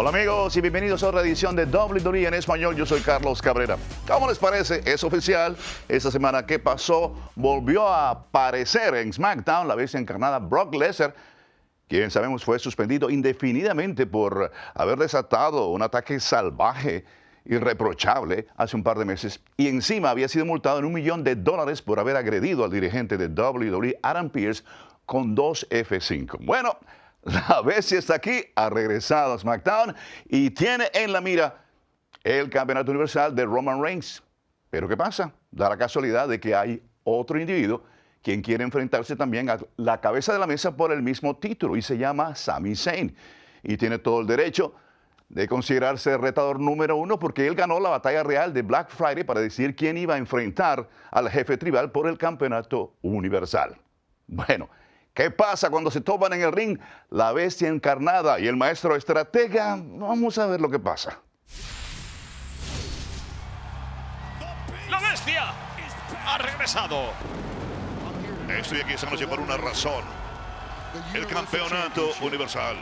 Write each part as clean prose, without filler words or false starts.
Hola amigos y bienvenidos a otra edición de WWE en español. Yo soy Carlos Cabrera. ¿Cómo les parece? Es oficial. Esta semana que pasó volvió a aparecer en SmackDown la vez encarnada Brock Lesnar, quien sabemos fue suspendido indefinidamente por haber desatado un ataque salvaje, irreprochable, hace un par de meses, y encima había sido multado en $1 millón por haber agredido al dirigente de WWE, Adam Pearce, con 2 F5. Bueno, la bestia está aquí, ha regresado a SmackDown y tiene en la mira el campeonato universal de Roman Reigns. Pero ¿qué pasa? Da la casualidad de que hay otro individuo quien quiere enfrentarse también a la cabeza de la mesa por el mismo título y se llama Sami Zayn. Y tiene todo el derecho de considerarse retador número 1 porque él ganó la batalla real de Black Friday para decidir quién iba a enfrentar al jefe tribal por el campeonato universal. Bueno, ¿qué pasa cuando se topan en el ring la bestia encarnada y el maestro estratega? Vamos a ver lo que pasa. ¡La bestia ha regresado! Estoy aquí esta noche por una razón. El campeonato universal.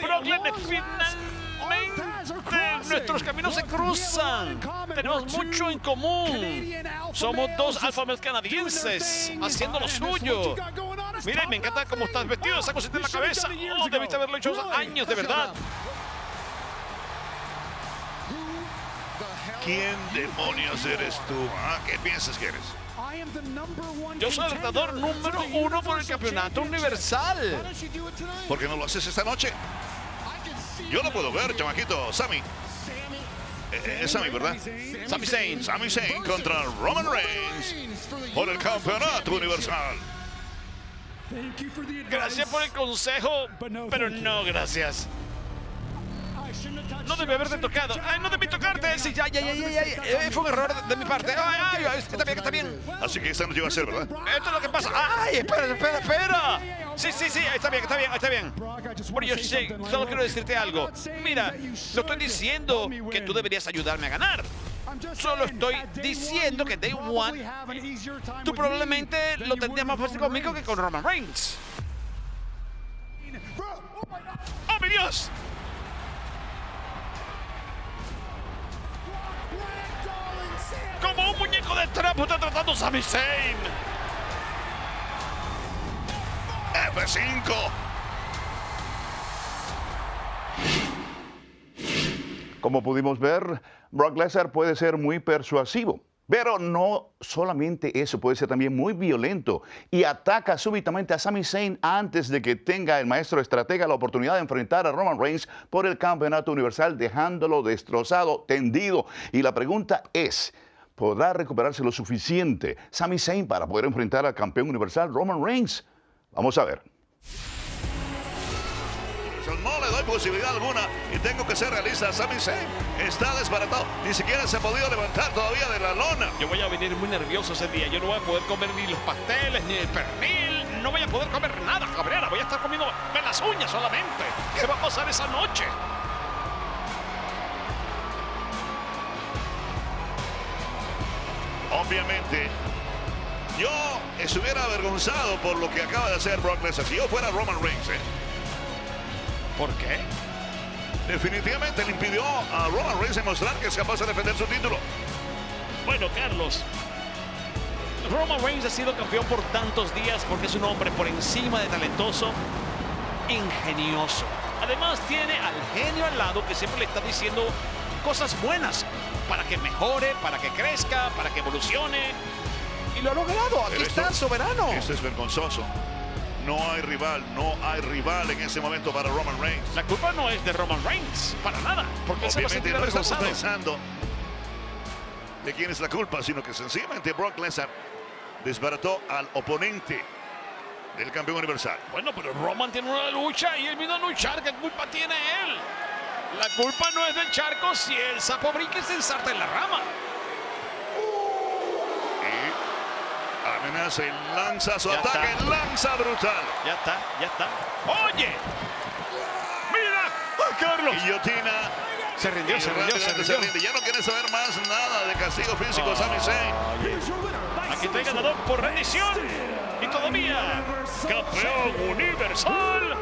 Brock Lesnar, finalmente nuestros caminos se cruzan. Tenemos mucho en común. Somos dos alfamés canadienses haciendo lo suyo. Mira, me encanta cómo estás vestido, esa cosita en la cabeza. Oh, debiste haberlo hecho hace años, de verdad. ¿Quién demonios eres tú? ¿Qué piensas que eres? Yo soy el retador número 1 por el campeonato universal. ¿Por qué no lo haces esta noche? Yo lo puedo ver, chamaquito. Sami. Es Sami, ¿verdad? Sami Zayn. Sami Zayn contra Roman Reigns por el campeonato universal. Gracias por el consejo, pero no gracias. No debe haberte tocado. ¡Ay, no debí tocarte! Sí, ya. Fue un error de mi parte. ¡Ay, está bien! Así que esta noche va a ser, ¿verdad? Esto es lo que pasa. ¡Ay, espera! Sí, está bien. Bueno, yo solo quiero decirte algo. Mira, no estoy diciendo que tú deberías ayudarme a ganar. Solo estoy diciendo que Day One, tú probablemente lo tendrías más fácil conmigo que con Roman Reigns. ¡Oh, mi Dios! Como un muñeco de trapo está tratando Sami Zayn. F5. Como pudimos ver, Brock Lesnar puede ser muy persuasivo, pero no solamente eso, puede ser también muy violento y ataca súbitamente a Sami Zayn antes de que tenga el maestro estratega la oportunidad de enfrentar a Roman Reigns por el campeonato universal, dejándolo destrozado, tendido. Y la pregunta es, ¿podrá recuperarse lo suficiente Sami Zayn para poder enfrentar al campeón universal Roman Reigns? Vamos a ver. No le doy posibilidad alguna y tengo que ser realista. Sami Zayn está desbaratado. Ni siquiera se ha podido levantar todavía de la lona. Yo voy a venir muy nervioso ese día. Yo no voy a poder comer ni los pasteles, ni el pernil. No voy a poder comer nada, Cabrera. Voy a estar comiendo las uñas solamente. ¿Qué va a pasar esa noche? Obviamente, yo estuviera avergonzado por lo que acaba de hacer Brock Lesnar. Si yo fuera Roman Reigns, ¿Por qué? definitivamente le impidió a Roman Reigns demostrar que es capaz de defender su título. Bueno, Carlos, Roman Reigns ha sido campeón por tantos días porque es un hombre por encima de talentoso, ingenioso. Además tiene al genio al lado que siempre le está diciendo cosas buenas para que mejore, para que crezca, para que evolucione. Y lo ha logrado. Aquí está, soberano. Esto es vergonzoso. No hay rival en ese momento para Roman Reigns. La culpa no es de Roman Reigns, para nada, porque él se va a sentir no estamos avergonzado. pensando de quién es la culpa, sino que sencillamente Brock Lesnar desbarató al oponente del campeón universal. Bueno, pero Roman tiene una lucha y él vino a luchar. ¿Qué culpa tiene él? La culpa no es del charco si el sapo brinca y se ensarta en la rama. Amenaza y lanza su Ya ataque, está. lanza brutal. Ya está. ¡Oye! ¡Mira! ¡Ah, Carlos! Guillotina. Se rindió. rinde. Ya no quiere saber más nada de castigo físico, Sami Zayn. Aquí está el ganador por rendición. Y todavía, campeón universal,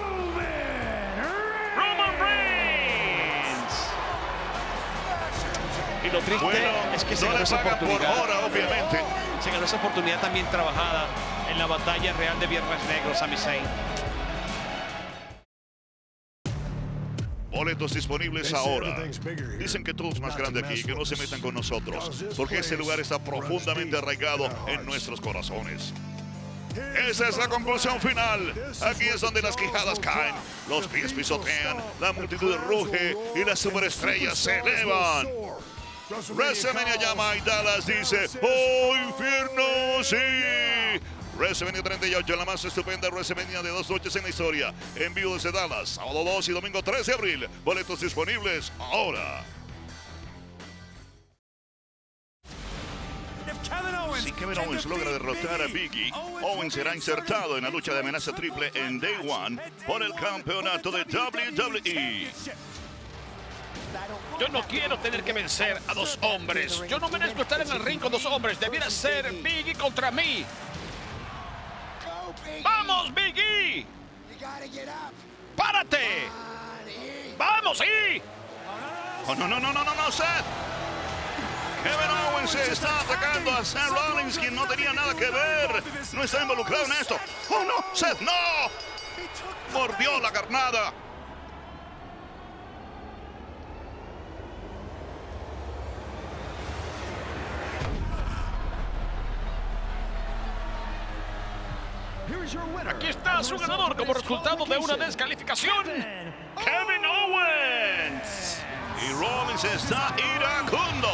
Y lo triste Bueno, es que se no ganó le esa pagan por oportunidad. hora, obviamente. Se ganó esa oportunidad también trabajada en la batalla real de Viernes Negro, Sami Zayn. Boletos disponibles ahora. Dicen que todo es más grande aquí, que no se metan con nosotros, porque este lugar está profundamente arraigado en nuestros corazones. Esa es la conclusión final. Aquí es donde las quijadas caen, los pies pisotean, la multitud ruge y las superestrellas se elevan. WrestleMania llama y Dallas dice, ¡oh, infierno, sí! WrestleMania 38, la más estupenda WrestleMania de 2 noches en la historia. En vivo desde Dallas, sábado 2 y domingo 3 de abril. Boletos disponibles ahora. Si Kevin Owens logra derrotar a Biggie, Owens será insertado en la lucha de amenaza triple en Day One por el campeonato de WWE. Yo no quiero tener que vencer a 2 hombres. Yo no merezco estar en el ring con 2 hombres. Debiera ser Biggie contra mí. ¡Vamos, Biggie! ¡Párate! ¡Vamos, sí! Oh, no, Seth. Kevin Owens está atacando a Seth Rollins, quien no tenía nada que ver. No está involucrado en esto. ¡Oh, no! ¡Seth, no! Mordió la carnada. Aquí está su ganador como resultado de una descalificación. Kevin Owens. Y Rollins está iracundo.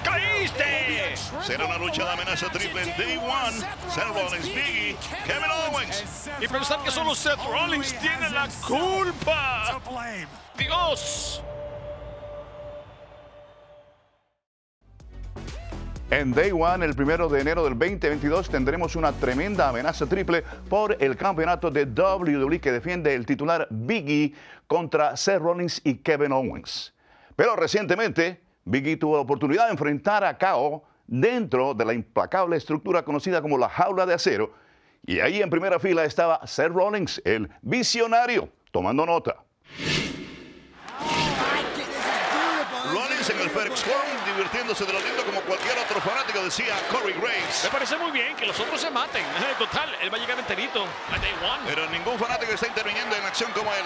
¡Caíste! Será una lucha de amenaza triple en Day One. Seth Rollins, Biggie, Kevin Owens. Y pensar que solo Seth Rollins tiene la culpa. Dios. En Day One, el 1 de enero del 2022, tendremos una tremenda amenaza triple por el campeonato de WWE que defiende el titular Big E contra Seth Rollins y Kevin Owens. Pero recientemente, Big E tuvo la oportunidad de enfrentar a KO dentro de la implacable estructura conocida como la jaula de acero. Y ahí en primera fila estaba Seth Rollins, el visionario, tomando nota. Rollins en el FedEx Forum, divirtiéndose de lo lindo como cualquier otro fanático, decía Corey Graves. Me parece muy bien que los otros se maten. Total, él va a llegar enterito a Day One. Pero ningún fanático está interviniendo en acción como él.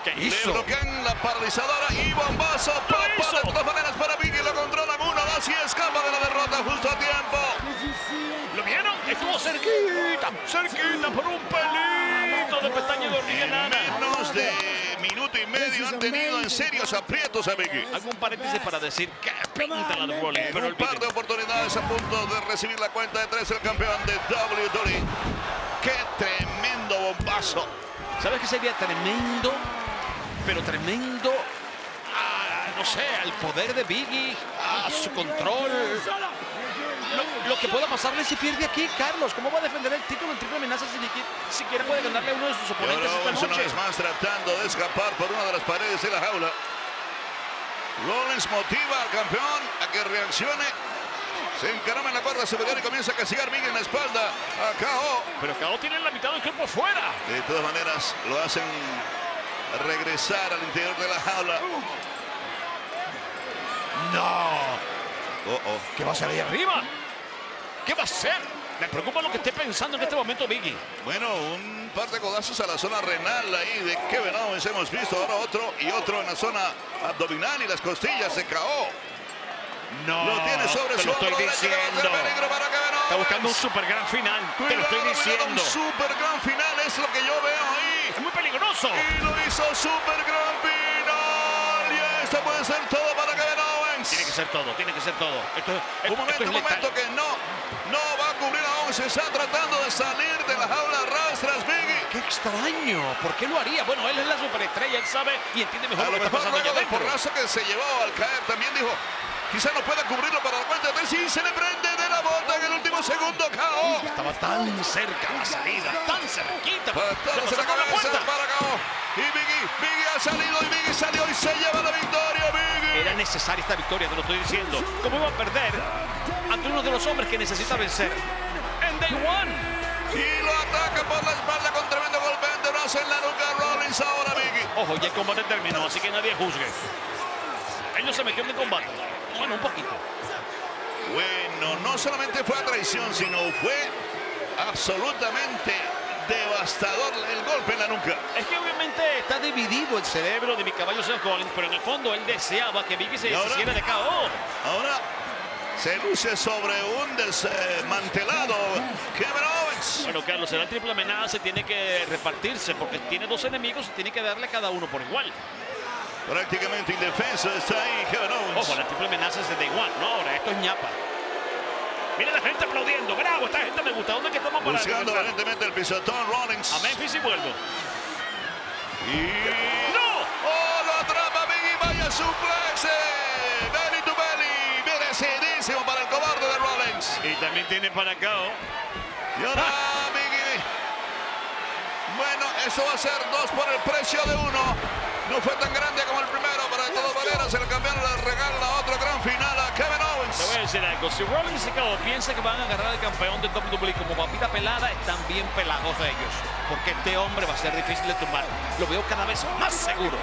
¿Qué Le hizo? bloquean la paralizadora y bombazo. Papa hizo? de todas maneras para Biggie. Lo controlan 1, 2 y escapa de la derrota justo a tiempo. ¿Lo vieron? Estuvo cerquita, cerquita por un pelito de pestaña de hormiga enana. Menos de minuto y medio han tenido en serios aprietos a Biggie. Algún paréntesis para decir que pinta la de Rollins, En pero un par de olviden. oportunidades a punto de recibir la cuenta de 3 el campeón de WWE. ¡Qué tremendo bombazo! ¿Sabes qué sería tremendo? Pero tremendo, no sé, al poder de Biggie, a su control. Lo que pueda pasarle si pierde aquí, Carlos. ¿Cómo va a defender el título en triple amenaza si ni siquiera puede ganarle a uno de sus Y oponentes ahora esta Owens una noche? vez más tratando de escapar por una de las paredes de la jaula. Rollins motiva al campeón a que reaccione. Se encarama en la cuerda superior y comienza a castigar Biggie en la espalda a KO. Pero KO tiene la mitad del cuerpo fuera. De todas maneras, lo hacen regresar al interior de la jaula. No. ¿Qué va a hacer ahí arriba? ¿Qué va a hacer? Me preocupa lo que esté pensando en este momento Biggie. Bueno, un par de codazos a la zona renal ahí de Kevin Owens hemos visto. Ahora otro y otro en la zona abdominal y las costillas de KO. No, Lo tiene sobre te su lo estoy hombro derecho, diciendo. de peligro para Kevin Owens. Está buscando un super gran final. Te lo estoy Cuidado, diciendo. Un super gran final es lo que yo veo ahí. Es muy peligroso. Y lo hizo super gran final. Y esto puede ser todo para Kevin Owens. Tiene que ser todo, tiene que ser todo. Esto Un es momento letal. que no va a cubrir a Owens. Está tratando de salir de la jaula rastras Biggie. Qué extraño. ¿Por qué lo haría? Bueno, él es la superestrella, él sabe y entiende mejor A lo lo que está mejor pasando allá luego del adentro. porrazo que se llevó al caer también dijo, quizá no pueda cubrirlo para la cuenta de 3 y se le prende de la bota en el último segundo KO. Estaba tan cerca la salida, tan cerquita. Patadas en la con la cabeza puerta. para KO. Y Biggie ha salido y Biggie salió y se lleva la victoria Biggie. Era necesaria esta victoria, te lo estoy diciendo. ¿Cómo iba a perder ante uno de los hombres que necesita vencer? En Day One. Y lo ataca por la espalda con tremendo golpe de brazo en la nuca Rollins ahora Biggie. Ojo, ya el combate terminó, así que nadie juzgue. Él no se metió en el combate. Bueno, un poquito. Bueno, no solamente fue a traición, sino fue absolutamente devastador el golpe en la nuca. Es que obviamente está dividido el cerebro de mi caballo Seth Rollins, pero en el fondo él deseaba que Biggie se deshiciera de KO. Ahora se luce sobre un desmantelado Kevin Owens. Bueno, Carlos, será triple amenaza, tiene que repartirse porque tiene 2 enemigos y tiene que darle a cada uno por igual. Prácticamente indefenso está ahí Kevin Owens. Ojo, la triple amenaza es de Day One, no, ahora esto es ñapa. Mira la gente aplaudiendo, bravo, esta gente me gusta. ¿Dónde es que estamos para buscando valientemente el pisotón Rollins. A Memphis y vuelvo. Y... ¡No! ¡Oh, lo atrapa Biggie! ¡Vaya suplex! ¡Belly to belly! Merecidísimo para el cobarde de Rollins. Y también tiene para KO. Y ahora Biggie. Bueno, eso va a ser 2 por el precio de 1. No fue tan grande como el primero, pero de todas maneras el campeón le regala otro gran final a Kevin Owens. Te voy a decir algo, si Rollins y KO piensa que van a agarrar al campeón de WWE como papita pelada, están bien pelados de ellos. Porque este hombre va a ser difícil de tumbar. Lo veo cada vez más seguro.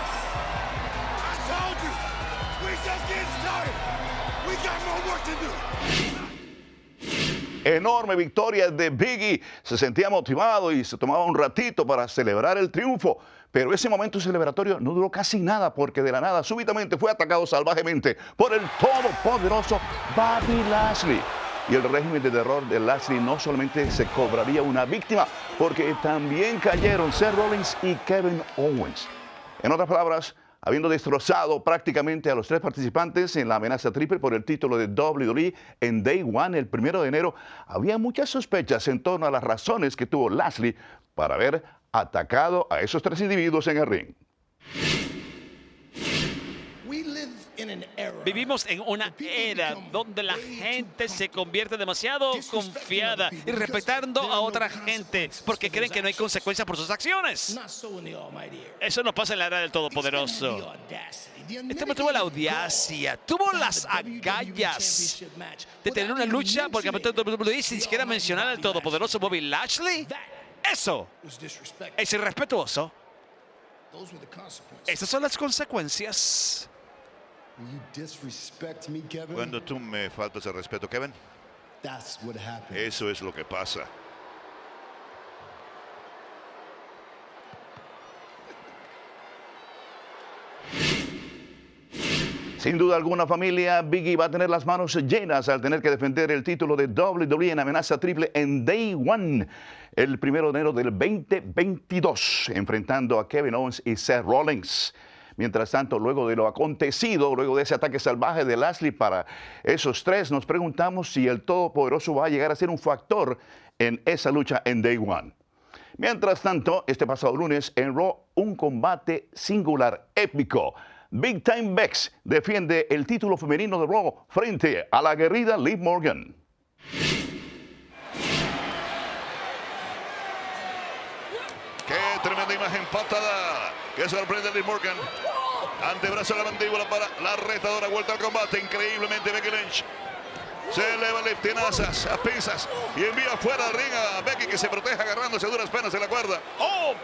Enorme victoria de Biggie. Se sentía motivado y se tomaba un ratito para celebrar el triunfo. Pero ese momento celebratorio no duró casi nada porque de la nada súbitamente fue atacado salvajemente por el todopoderoso Bobby Lashley. Y el régimen de terror de Lashley no solamente se cobraría una víctima, porque también cayeron Seth Rollins y Kevin Owens. En otras palabras, habiendo destrozado prácticamente a los 3 participantes en la amenaza triple por el título de WWE en Day One, el 1 de enero, había muchas sospechas en torno a las razones que tuvo Lashley para haber atacado a esos 3 individuos en el ring. Vivimos en una era donde la gente se convierte demasiado confiada y respetando a otra gente porque creen que no hay consecuencias por sus acciones. Eso no pasa en la era del Todopoderoso. Este hombre tuvo la audacia, tuvo las agallas de tener una lucha por el campeonato de WWE sin siquiera mencionar al Todopoderoso Bobby Lashley. Eso es irrespetuoso. Esas son las consecuencias. Cuando tú me faltas el respeto, Kevin, eso es lo que pasa. Sin duda alguna, familia, Biggie va a tener las manos llenas al tener que defender el título de WWE en amenaza triple en Day One, el 1 de enero del 2022, enfrentando a Kevin Owens y Seth Rollins. Mientras tanto, luego de lo acontecido, luego de ese ataque salvaje de Lashley para esos 3, nos preguntamos si el Todopoderoso va a llegar a ser un factor en esa lucha en Day One. Mientras tanto, este pasado lunes en Raw, un combate singular, épico. Big Time Bex defiende el título femenino de Raw frente a la aguerrida Liv Morgan. ¡Qué tremenda imagen! Patada que sorprende a Liv Morgan. Antebrazo a la mandíbula para la retadora. Vuelta al combate. Increíblemente Becky Lynch. Se eleva Liv, tiene asas, a pinzas y envía fuera del ring a Becky, que se protege agarrándose a duras penas en la cuerda. ¡Oh!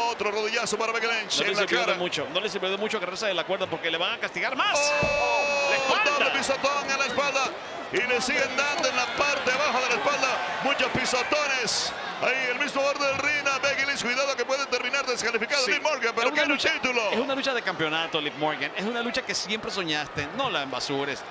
Otro rodillazo para Becky Lynch en la cara. No le sirvió de mucho agarrarse de la cuerda porque le van a castigar más. ¡Oh! ¡La espalda! Doble pisotón en la espalda. Y le siguen dando en la parte baja de la espalda muchos pisotones. Ahí el mismo borde del ring a Becky Lynch. Cuidado que puede terminar descalificado Liv Morgan, pero quiere un título. Es una lucha de campeonato, Liv Morgan. Es una lucha que siempre soñaste. No la embasures.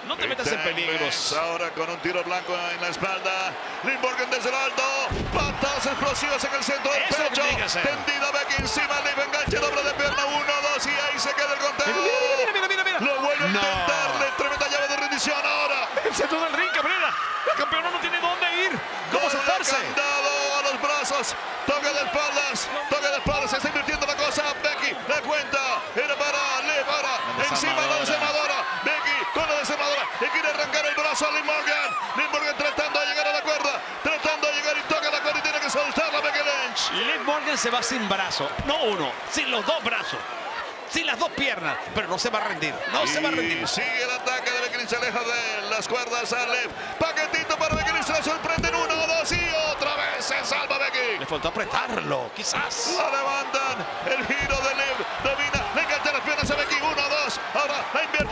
No te metas en peligros. Ahora con un tiro blanco en la espalda. Liv Morgan desde el alto. Patas explosivas en el centro del pecho. Tendida Becky encima. Liv enganche doble de pierna. 1, 2 y ahí se queda el conteo. Mira. Lo vuelve a intentarle. Tremenda llave de rendición ahora. El centro del ring, Cabrera. El campeón no tiene dónde ir. ¿Cómo saltarse? Candado a los brazos. Toque de espaldas. Se está invirtiendo la cosa. Becky la cuenta. Era para Liv ahora. Encima la desarmadora. Becky con la desarmadora. Y quiere arrancar el brazo a Liv Morgan. Liv Morgan tratando de llegar a la cuerda. Tratando de llegar y toca la cuerda y tiene que soltarla Becky Lynch. Liv Morgan se va sin brazo. No uno, sin los 2 brazos. Sin las 2 piernas. Pero no se va a rendir. No se va a rendir. Sigue el ataque de Becky Lynch. Se aleja de las cuerdas a Liv. Paquetito para Becky Lynch. Se la sorprenden. 1, 2 y otra vez se salva Becky. Le faltó apretarlo, quizás. La levantan. El giro de Liv. Domina. Le engancha las piernas a Becky. 1, 2. Ahora la invierte.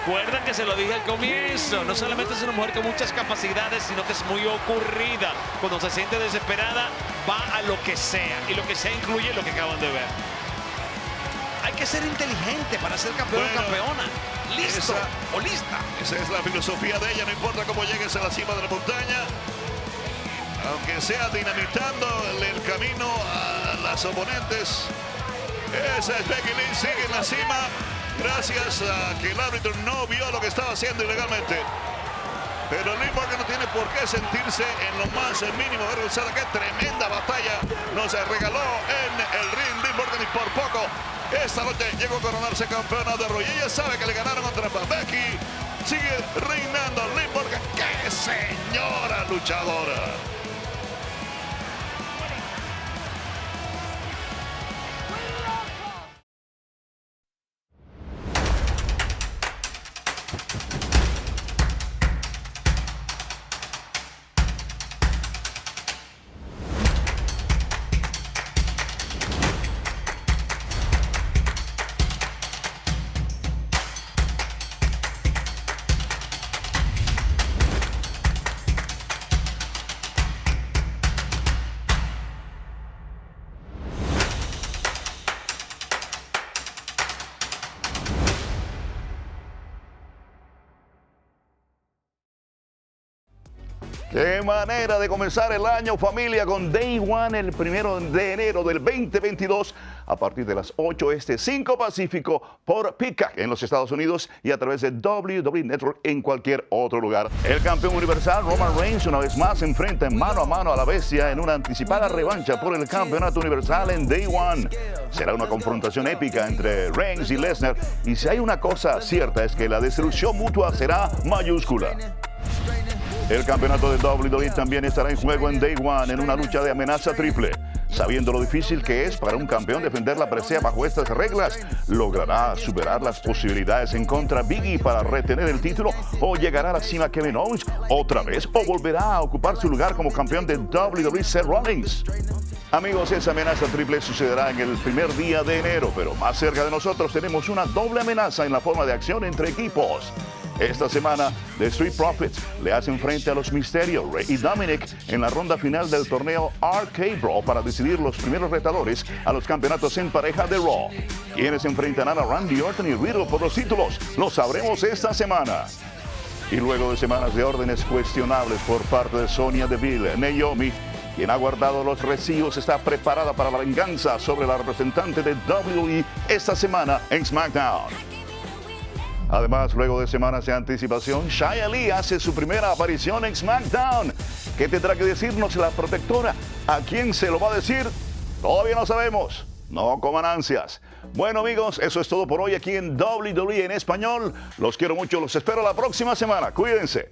Recuerda que se lo dije al comienzo, no solamente es una mujer con muchas capacidades, sino que es muy ocurrida. Cuando se siente desesperada, va a lo que sea, y lo que sea incluye lo que acaban de ver. Hay que ser inteligente para ser campeón o campeona. Listo o lista. Esa es la filosofía de ella, no importa cómo llegues a la cima de la montaña, aunque sea dinamitando el camino a las oponentes. Esa es Becky Lynch, sigue en la cima gracias a que el árbitro no vio lo que estaba haciendo ilegalmente. Pero Liv Morgan no tiene por qué sentirse en lo más mínimo avergonzada. Qué tremenda batalla nos regaló en el ring Liv Morgan, y por poco esta noche llegó a coronarse campeona de Raw. Y ella sabe que le ganaron otra trampa. Becky sigue reinando. Liv Morgan, qué señora luchadora. Qué manera de comenzar el año, familia, con Day One el 1 de enero del 2022 a partir de las 8 este, 5 Pacífico por Peacock en los Estados Unidos y a través de WWE Network en cualquier otro lugar. El campeón universal Roman Reigns una vez más se enfrenta mano a mano a la bestia en una anticipada revancha por el campeonato universal en Day One. Será una confrontación épica entre Reigns y Lesnar, y si hay una cosa cierta es que la destrucción mutua será mayúscula. El campeonato de WWE también estará en juego en Day One en una lucha de amenaza triple. Sabiendo lo difícil que es para un campeón defender la presea bajo estas reglas, ¿logrará superar las posibilidades en contra Big E para retener el título? ¿O llegará a la cima Kevin Owens otra vez? ¿O volverá a ocupar su lugar como campeón de WWE Seth Rollins? Amigos, esa amenaza triple sucederá en el primer día de enero, pero más cerca de nosotros tenemos una doble amenaza en la forma de acción entre equipos. Esta semana, The Street Profits le hacen frente a los Mysterio, Rey y Dominic en la ronda final del torneo RK Bro para decidir los primeros retadores a los campeonatos en pareja de Raw. ¿Quiénes enfrentarán a Randy Orton y Riddle por los títulos? Lo sabremos esta semana. Y luego de semanas de órdenes cuestionables por parte de Sonya Deville, Naomi, quien ha guardado los recibos, está preparada para la venganza sobre la representante de WWE esta semana en SmackDown. Además, luego de semanas de anticipación, Xia Li hace su primera aparición en SmackDown. ¿Qué tendrá que decirnos la protectora? ¿A quién se lo va a decir? Todavía no sabemos. No coman ansias. Bueno, amigos, eso es todo por hoy aquí en WWE en español. Los quiero mucho, los espero la próxima semana. Cuídense.